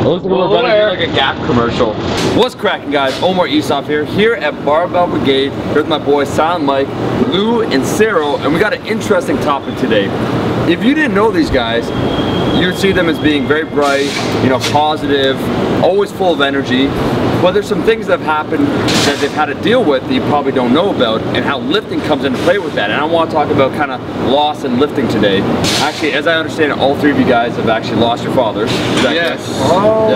Looks like we're running like a Gap commercial. What's cracking, guys? Omar Isov here at Barbell Brigade. Here's my boys Silent Mike, Lou, and Cyril, and we got an interesting topic today. If you didn't know these guys, you would see them as being very bright, you know, positive, always full of energy. But there's some things that have happened that they've had to deal with that you probably don't know about, and how lifting comes into play with that. And I want to talk about kind of loss and lifting today. Actually, as I understand it, all three of you guys have actually lost your fathers. Yes. Oh.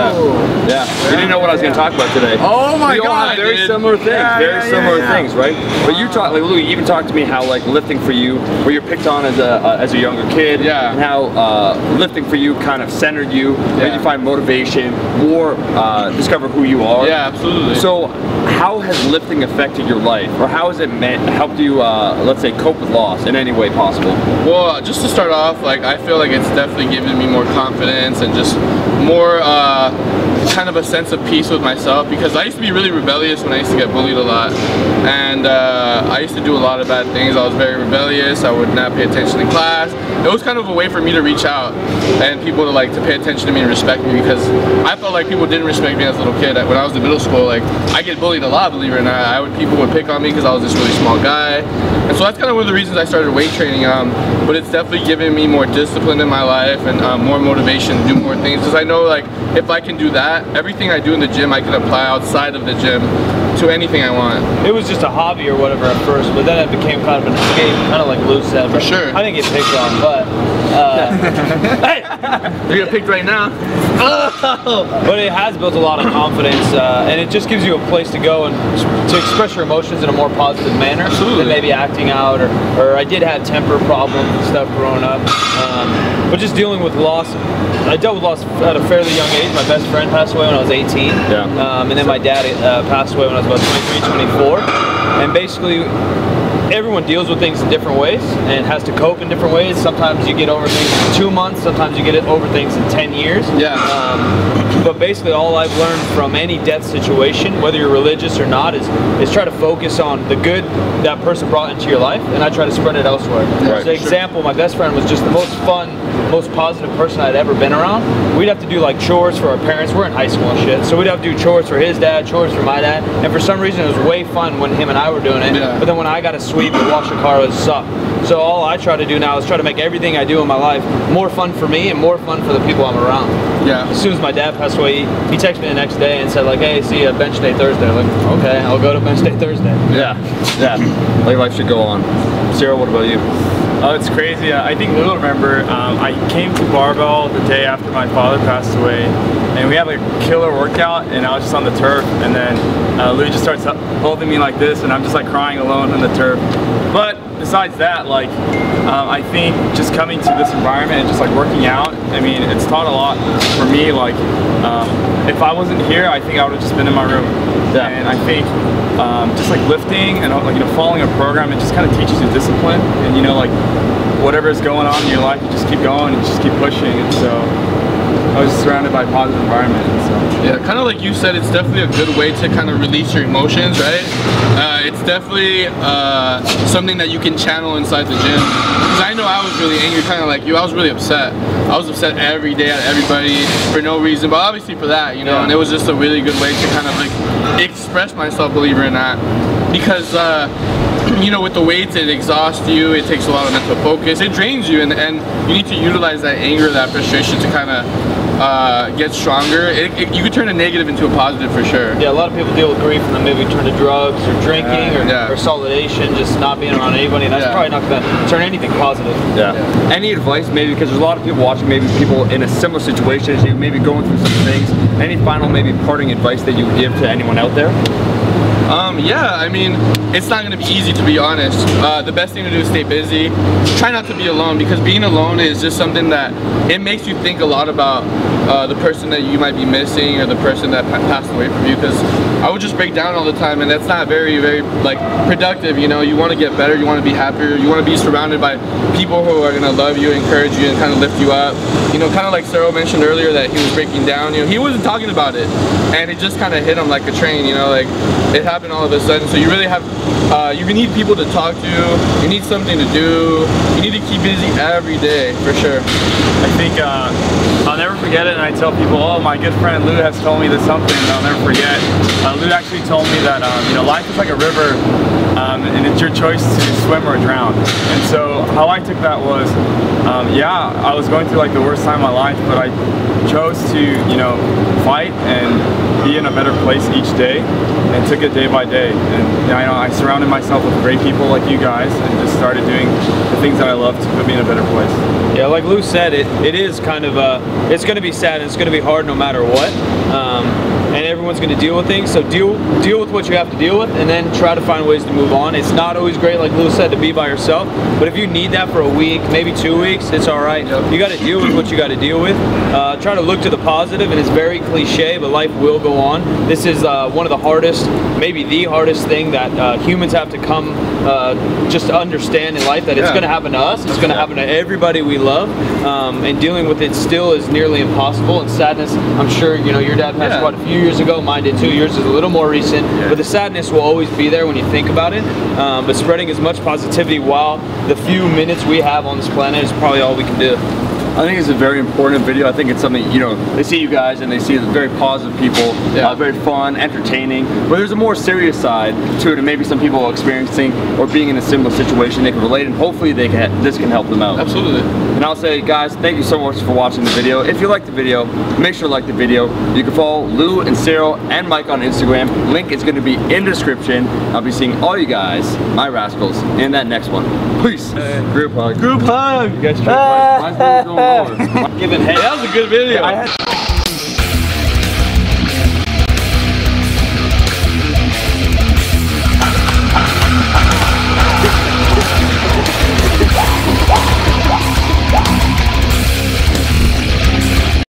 Yeah. You didn't know what I was going to talk about today. Oh my God. We all have very similar things. Very similar things, right? But you talk, like Lou, you even talked to me how like lifting for you, where you're picked on as a younger kid, and how lifting for you kind of centered you, made you find motivation, more discover who you are. Yeah, absolutely. So how has lifting affected your life, or how has it helped you, let's say, cope with loss in any way possible? Well, just to start off, like I feel like it's definitely given me more confidence and just more kind of a sense of peace with myself, because I used to be really rebellious when I used to get bullied a lot, and I used to do a lot of bad things. I was very rebellious. I would not pay attention in class. It was kind of a way for me to reach out and people to pay attention to me and respect me, because I felt like people didn't respect me as a little kid. When I was in middle school, like I get bullied a lot, believe it or not. People would pick on me because I was this really small guy, and so that's kind of one of the reasons I started weight training. But it's definitely given me more discipline in my life and more motivation to do more things, because I know like if I can do that, everything I do in the gym I can apply outside of the gym to anything I want. It was just a hobby or whatever at first, but then it became kind of an escape, kind of like Lou said. For sure. I didn't get picked on, but hey, you're getting picked right now. But it has built a lot of confidence, and it just gives you a place to go and to express your emotions in a more positive manner. Absolutely. Than maybe acting out, or I did have temper problems and stuff growing up. But just dealing with loss, I dealt with loss at a fairly young age. My best friend passed away when I was 18, and then my dad passed away when I was about 23, 24, and basically everyone deals with things in different ways and has to cope in different ways. Sometimes you get over things in 2 months, sometimes you get over things in 10 years. But basically all I've learned from any death situation, whether you're religious or not, is try to focus on the good that person brought into your life, and I try to spread it elsewhere. For example, my best friend was just the most fun, most positive person I'd ever been around. We'd have to do like chores for our parents. We're in high school and shit, so we'd have to do chores for his dad, chores for my dad, and for some reason it was way fun when him and I were doing it. But then when I got to sweep or wash a car, it would suck. So all I try to do now is try to make everything I do in my life more fun for me and more fun for the people I'm around. As soon as my dad passed away, he texted me the next day and said like, hey, see you at bench day Thursday. I'm like, okay, I'll go to bench day Thursday. Like life should go on. Cyril, what about you? Oh, it's crazy. I think Lou will remember, I came to Barbell the day after my father passed away, and we had like a killer workout, and I was just on the turf, and then Lou just starts holding me like this, and I'm just like crying alone on the turf. But besides that, like, I think just coming to this environment and just like working out, I mean, it's taught a lot for me. Like, if I wasn't here, I think I would have just been in my room. And I think just like lifting and like, you know, following a program, it just kind of teaches you discipline, and you know, like whatever is going on in your life, you just keep going and just keep pushing. And so I was surrounded by a positive environment. And so yeah, kind of like you said, it's definitely a good way to kind of release your emotions, right? It's definitely something that you can channel inside the gym. Because I know I was really angry, kind of like you. I was really upset. I was upset every day at everybody for no reason, but obviously for that, you know. And it was just a really good way to kind of like express myself, believe it or not. Because you know, with the weights, it exhausts you. It takes a lot of mental focus. It drains you, and you need to utilize that anger, that frustration to kind of get stronger. You could turn a negative into a positive for sure. Yeah, a lot of people deal with grief and then maybe turn to drugs or drinking or solidation, just not being around anybody. That's probably not going to turn anything positive. Any advice, maybe, because there's a lot of people watching, maybe people in a similar situation as you, maybe going through some things. Any final, maybe parting advice that you would give to anyone out there? Yeah, I mean, it's not going to be easy, to be honest. The best thing to do is stay busy. Try not to be alone, because being alone is just something that it makes you think a lot about the person that you might be missing, or the person that passed away from you. Because I would just break down all the time, and that's not very, very like productive. You know, you want to get better, you want to be happier, you want to be surrounded by people who are going to love you, encourage you, and kind of lift you up. You know, kind of like Cyril mentioned earlier that he was breaking down. You know, he wasn't talking about it, and it just kind of hit him like a train. You know, like it happened all of a sudden. So you really have, you need people to talk to. You need something to do. You need to keep busy every day, for sure. I think I'll never forget it, and and I tell people, oh, my good friend Lou has told me this something that I'll never forget. Lou actually told me that you know, life is like a river, and it's your choice to swim or drown. And so how I took that was, yeah, I was going through like the worst time of my life, but I chose to, you know, fight and be in a better place each day, and took it day by day. And you know, I surrounded myself with great people like you guys, and just started doing the things that I love to put me in a better place. Yeah, like Lou said, it is kind of it's going to be sad and it's going to be hard no matter what. And everyone's going to deal with things, so deal with what you have to deal with, and then try to find ways to move on. It's not always great, like Lou said, to be by yourself, but if you need that for a week, maybe 2 weeks, it's all right. You got to deal with what you got to deal with. Try to look to the positive, and it's very cliche, but life will go on. This is one of the hardest, maybe the hardest thing that humans have to come just to understand in life, that it's going to happen to us, it's going to happen to everybody we love, and dealing with it still is nearly impossible. And sadness, I'm sure, you know, your dad passed quite a few years ago, mine did too. Yours is a little more recent, but the sadness will always be there when you think about it. But spreading as much positivity while the few minutes we have on this planet is probably all we can do. I think it's a very important video. I think it's something, you know, they see you guys and they see very positive people, very fun, entertaining, but there's a more serious side to it, and maybe some people are experiencing or being in a similar situation, they can relate, and hopefully this can help them out. Absolutely. And I'll say, guys, thank you so much for watching the video. If you liked the video, make sure to like the video. You can follow Lou and Cyril and Mike on Instagram. Link is going to be in the description. I'll be seeing all you guys, my rascals, in that next one. Peace. Group hug. Group hug. You guys tripped. Mine's doing lower. Giving head. That was a good video.